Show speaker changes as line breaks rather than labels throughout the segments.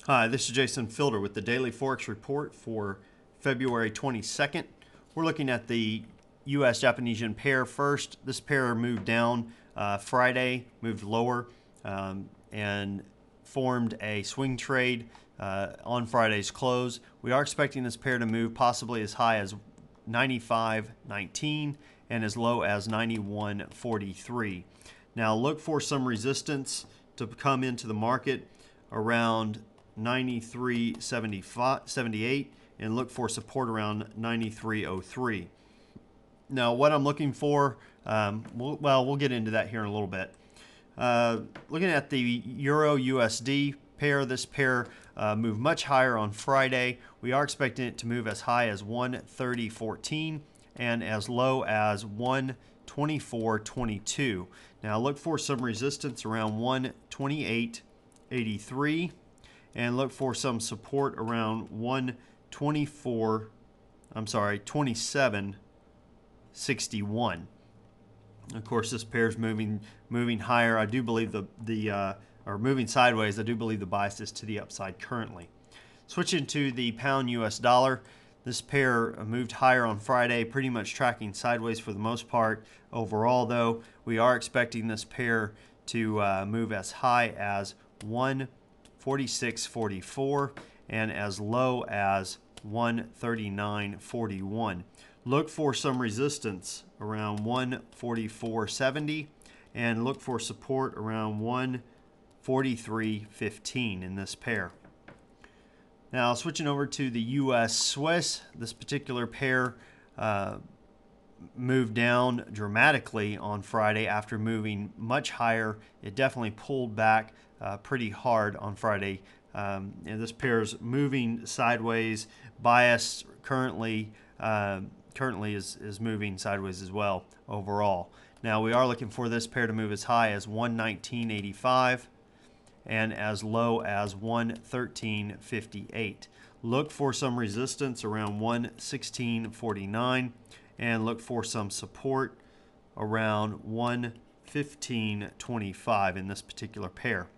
Hi, this is Jason Fielder with the Daily Forex Report for February 22nd. We're looking at the U.S. Japanese yen pair first. This pair moved down Friday, moved lower, and formed a swing trade on Friday's close. We are expecting this pair to move possibly as high as 95.19 and as low as 91.43. Now look for some resistance to come into the market around 93.78 and look for support around 93.03. Now what I'm looking for, we'll get into that here in a little bit. Looking at the Euro USD pair, this pair moved much higher on Friday. We are expecting it to move as high as 130.14 and as low as 124.22. Now look for some resistance around 128.83 and look for some support around 27.61. Of course, this pair is moving higher. I do believe or moving sideways. I do believe the bias is to the upside currently. Switching to the pound US dollar, this pair moved higher on Friday, pretty much tracking sideways for the most part. Overall, though, we are expecting this pair to move as high as 146.44 and as low as 139.41. Look for some resistance around 144.70 and look for support around 143.15 in this pair. Now switching over to the US Swiss, this particular pair moved down dramatically on Friday after moving much higher. It definitely pulled back pretty hard on Friday. And this pair is moving sideways. Bias currently is moving sideways as well overall. Now we are looking for this pair to move as high as 119.85 and as low as 113.58. Look for some resistance around 116.49 and look for some support around 115.25 in this particular pair.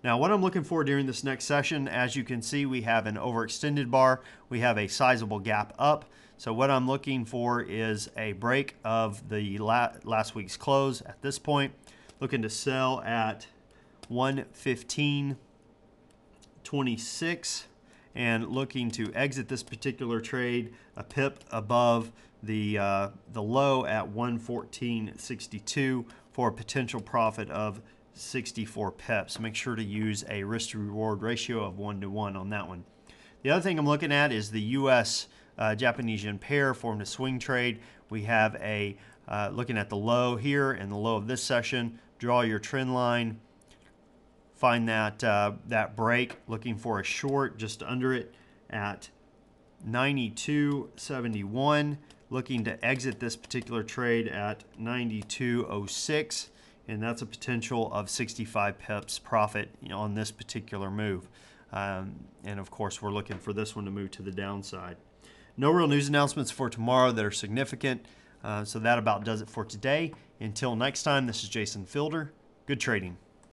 Now what I'm looking for during this next session, as you can see, we have an overextended bar. We have a sizable gap up. So what I'm looking for is a break of the last week's close at this point. Looking to sell at 115.26 and looking to exit this particular trade a pip above the low at 114.62 for a potential profit of 64 pips. Make sure to use a risk to reward ratio of 1:1 on that one. The other thing I'm looking at is the US Japanese yen pair formed a swing trade. We have a looking at the low here and the low of this session. Draw your trend line. Find that break. Looking for a short just under it at 92.71. Looking to exit this particular trade at 92.06. And that's a potential of 65 pips profit on this particular move. And of course, we're looking for this one to move to the downside. No real news announcements for tomorrow that are significant. So that about does it for today. Until next time, this is Jason Fielder. Good trading.